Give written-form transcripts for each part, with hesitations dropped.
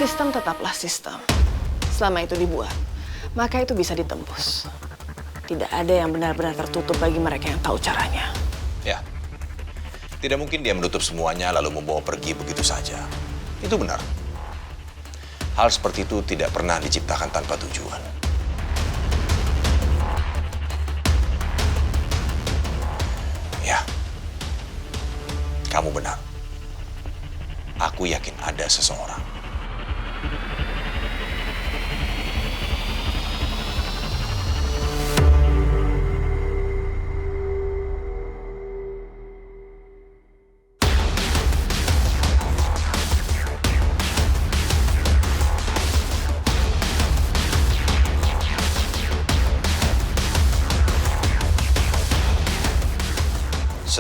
Sistem tetaplah sistem. Selama itu dibuat, maka itu bisa ditembus. Tidak ada yang benar-benar tertutup bagi mereka yang tahu caranya. Ya, tidak mungkin dia menutup semuanya lalu membawa pergi begitu saja. Itu benar. Hal seperti itu tidak pernah diciptakan tanpa tujuan. Ya, kamu benar. Aku yakin ada seseorang.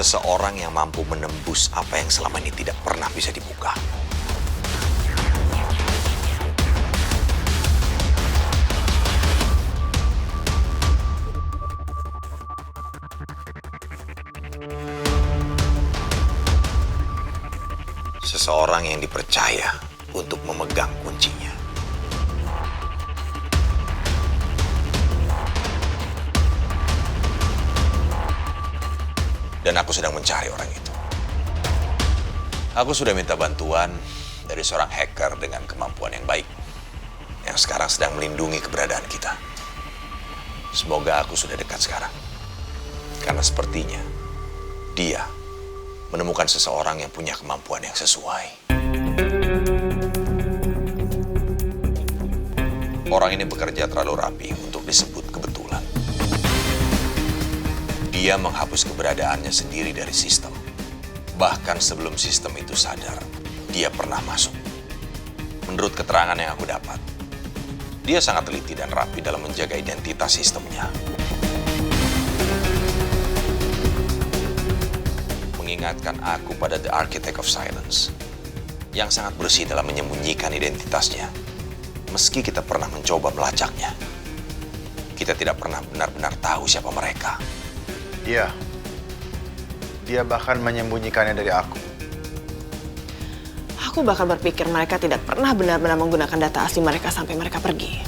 Seseorang yang mampu menembus apa yang selama ini tidak pernah bisa dibuka. Seseorang yang dipercaya untuk memegang kuncinya. Dan aku sedang mencari orang itu. Aku sudah minta bantuan dari seorang hacker dengan kemampuan yang baik, yang sekarang sedang melindungi keberadaan kita. Semoga aku sudah dekat sekarang. Karena sepertinya dia menemukan seseorang yang punya kemampuan yang sesuai. Orang ini bekerja terlalu rapi untuk disebut kebetulan. Dia menghapus keberadaannya sendiri dari sistem. Bahkan sebelum sistem itu sadar, dia pernah masuk. Menurut keterangan yang aku dapat, dia sangat teliti dan rapi dalam menjaga identitas sistemnya. Mengingatkan aku pada The Architect of Silence, yang sangat bersih dalam menyembunyikan identitasnya. Meski kita pernah mencoba melacaknya, kita tidak pernah benar-benar tahu siapa mereka. Dia bahkan menyembunyikannya dari aku. Aku bahkan berpikir mereka tidak pernah benar-benar menggunakan data asli mereka sampai mereka pergi.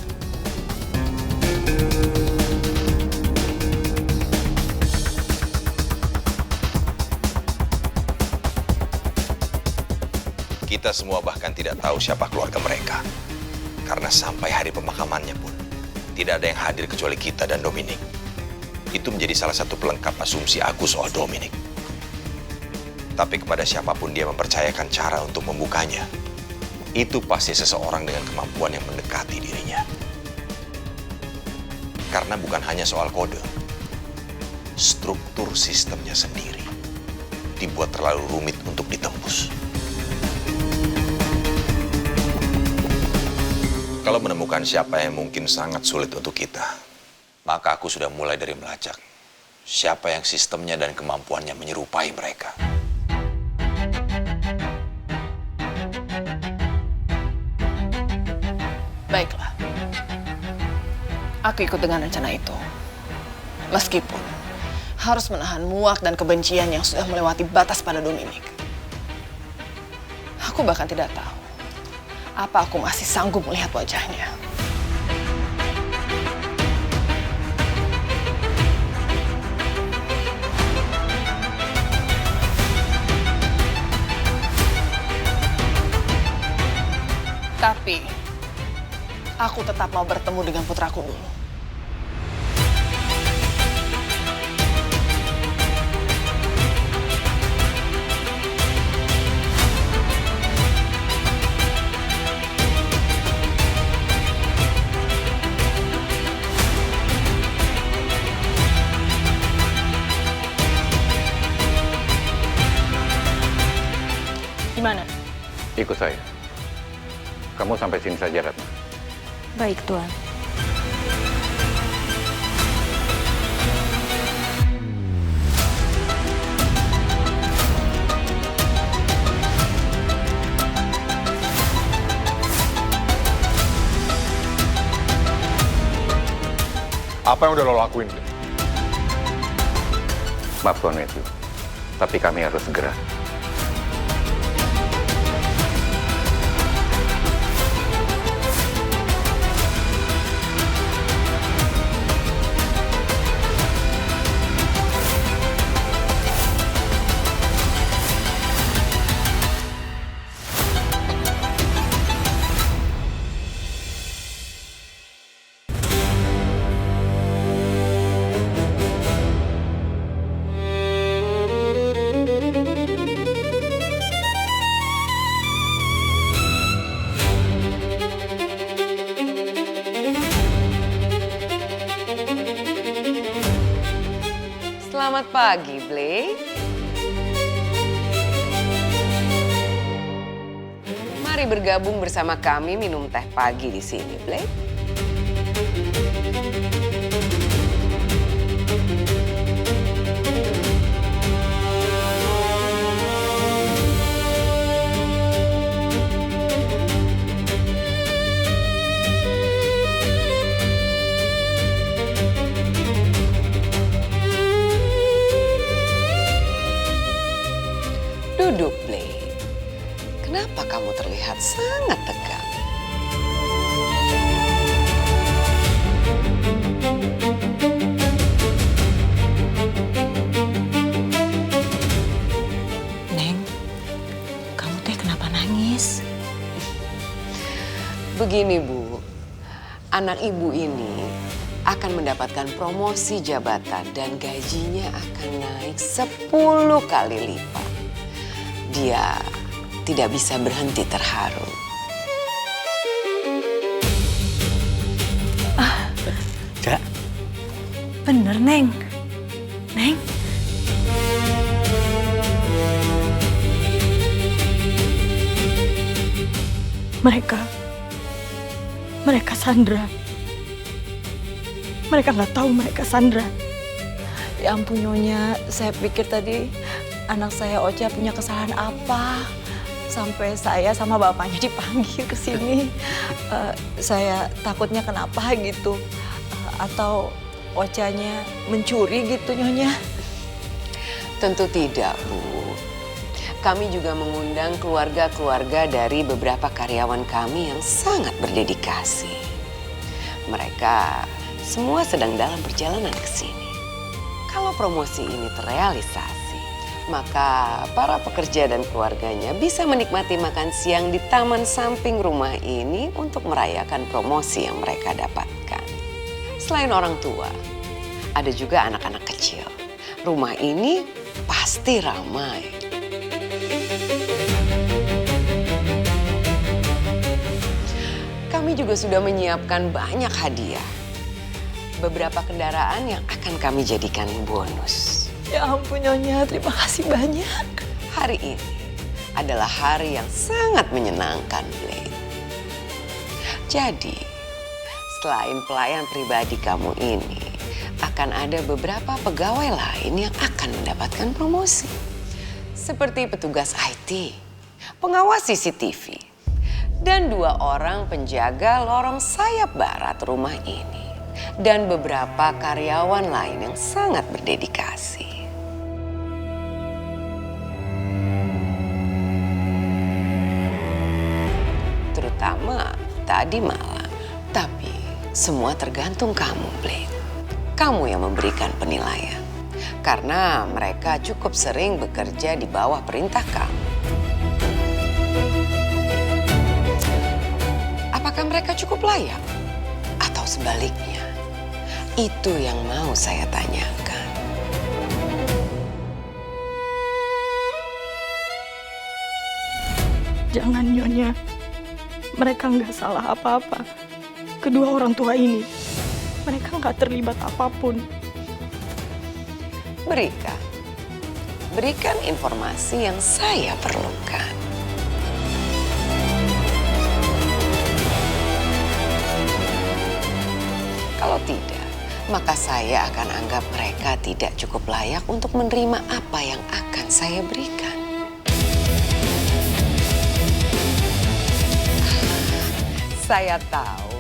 Kita semua bahkan tidak tahu siapa keluarga mereka. Karena sampai hari pemakamannya pun, tidak ada yang hadir kecuali kita dan Dominic. Itu menjadi salah satu pelengkap asumsi aku soal Dominic. Tapi kepada siapapun dia mempercayakan cara untuk membukanya, itu pasti seseorang dengan kemampuan yang mendekati dirinya. Karena bukan hanya soal kode, struktur sistemnya sendiri dibuat terlalu rumit untuk ditembus. Kalau menemukan siapa yang mungkin sangat sulit untuk kita, maka aku sudah mulai dari melacak siapa yang sistemnya dan kemampuannya menyerupai mereka. Baiklah. Aku ikut dengan rencana itu. Meskipun harus menahan muak dan kebencian yang sudah melewati batas pada Dominic. Aku bahkan tidak tahu apa aku masih sanggup melihat wajahnya. Tapi aku tetap mau bertemu dengan putraku dulu. Gimana? Ikut saya. Kamu sampai sini saja, Ratna. Baik, Tuan. Apa yang udah lo lakuin? Maaf, Tuan Matthew. Tapi kami harus segera. Selamat pagi, Blake. Mari bergabung bersama kami minum teh pagi di sini, Blake. Duduk, Blake. Kenapa kamu terlihat sangat tegang? Neng, kamu teh kenapa nangis? Begini, Bu. Anak ibu ini akan mendapatkan promosi jabatan dan gajinya akan naik 10 kali lipat. Dia tidak bisa berhenti terharu. Cak. Bener, Neng. Neng. Mereka Sandra. Mereka nggak tahu mereka Sandra. Ya ampun Nyonya, saya pikir tadi anak saya Ocha punya kesalahan apa sampai saya sama bapaknya dipanggil ke sini. Saya takutnya kenapa gitu. Atau Ochanya mencuri gitu Nyonya. Tentu tidak, Bu. Kami juga mengundang keluarga-keluarga dari beberapa karyawan kami yang sangat berdedikasi. Mereka semua sedang dalam perjalanan ke sini. Kalau promosi ini terrealisasi, maka para pekerja dan keluarganya bisa menikmati makan siang di taman samping rumah ini untuk merayakan promosi yang mereka dapatkan. Selain orang tua, ada juga anak-anak kecil. Rumah ini pasti ramai. Kami juga sudah menyiapkan banyak hadiah. Beberapa kendaraan yang akan kami jadikan bonus. Ya ampun Nyonya, terima kasih banyak. Hari ini adalah hari yang sangat menyenangkan, Blake. Jadi, selain pelayan pribadi kamu ini, akan ada beberapa pegawai lain yang akan mendapatkan promosi. Seperti petugas IT, pengawas CCTV, dan 2 orang penjaga lorong sayap barat rumah ini. Dan beberapa karyawan lain yang sangat berdedikasi. Terutama tadi malam. Tapi semua tergantung kamu, Blake. Kamu yang memberikan penilaian. Karena mereka cukup sering bekerja di bawah perintah kamu. Apakah mereka cukup layak? Atau sebaliknya? Itu yang mau saya tanyakan. Jangan Nyonya, mereka nggak salah apa-apa. Kedua orang tua ini, mereka nggak terlibat apapun. Berikan informasi yang saya perlukan. Kalau tidak, maka saya akan anggap mereka tidak cukup layak untuk menerima apa yang akan saya berikan. Saya tahu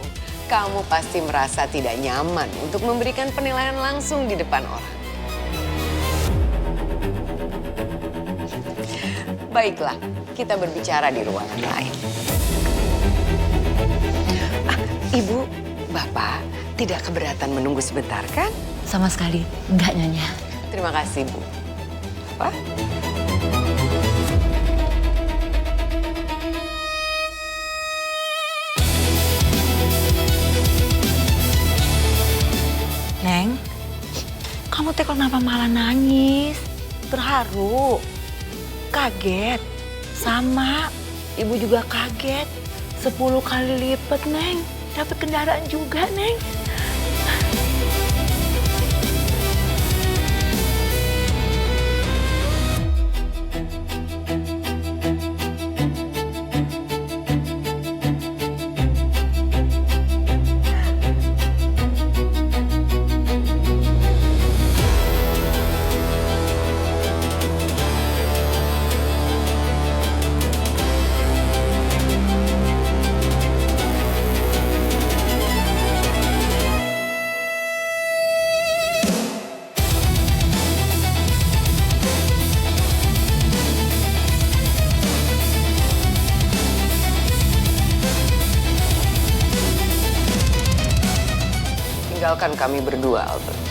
kamu pasti merasa tidak nyaman untuk memberikan penilaian langsung di depan orang. Baiklah, kita berbicara di ruangan lain. Ibu, Bapak, tidak keberatan menunggu sebentar kan? Sama sekali enggak Nyonya. Terima kasih, Bu. Pak? Neng, kamu teh kenapa malah nangis? Terharu, kaget, sama. Ibu juga kaget, 10 kali lipat, Neng. Dapat kendaraan juga, Neng. tinggalkan kami berdua, Albert.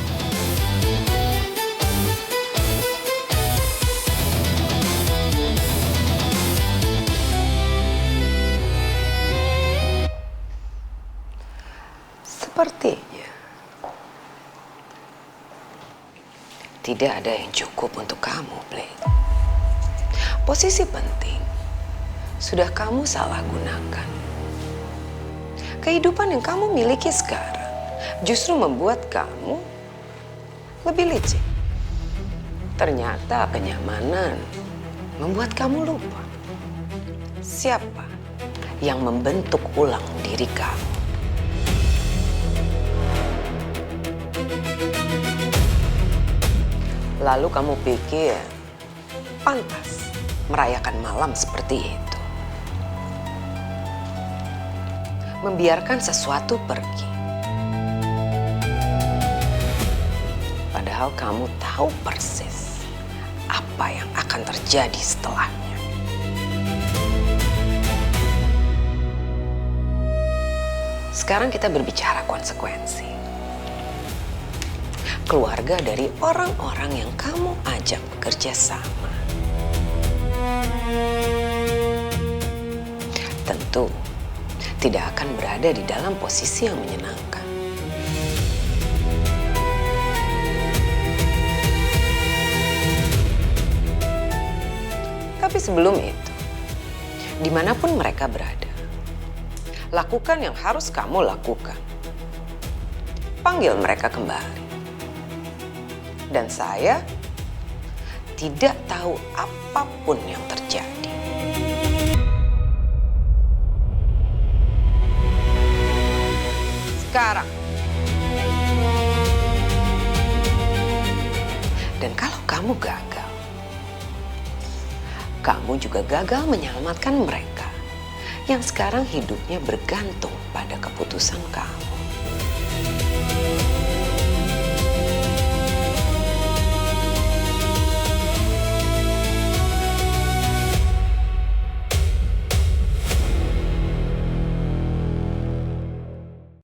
Sepertinya tidak ada yang cukup untuk kamu, Blake. Posisi penting sudah kamu salah gunakan. Kehidupan yang kamu miliki sekarang justru membuat kamu lebih licik. Ternyata kenyamanan membuat kamu lupa siapa yang membentuk ulang diri kamu. Lalu kamu pikir pantas merayakan malam seperti itu. Membiarkan sesuatu pergi. Padahal kamu tahu persis apa yang akan terjadi setelahnya. Sekarang kita berbicara konsekuensi. Keluarga dari orang-orang yang kamu ajak bekerja sama. Tentu tidak akan berada di dalam posisi yang menyenangkan. Tapi sebelum itu, dimanapun mereka berada, lakukan yang harus kamu lakukan. Panggil mereka kembali. Dan saya tidak tahu apapun yang terjadi. Sekarang. Dan kalau kamu gagal, kamu juga gagal menyelamatkan mereka yang sekarang hidupnya bergantung pada keputusan kamu.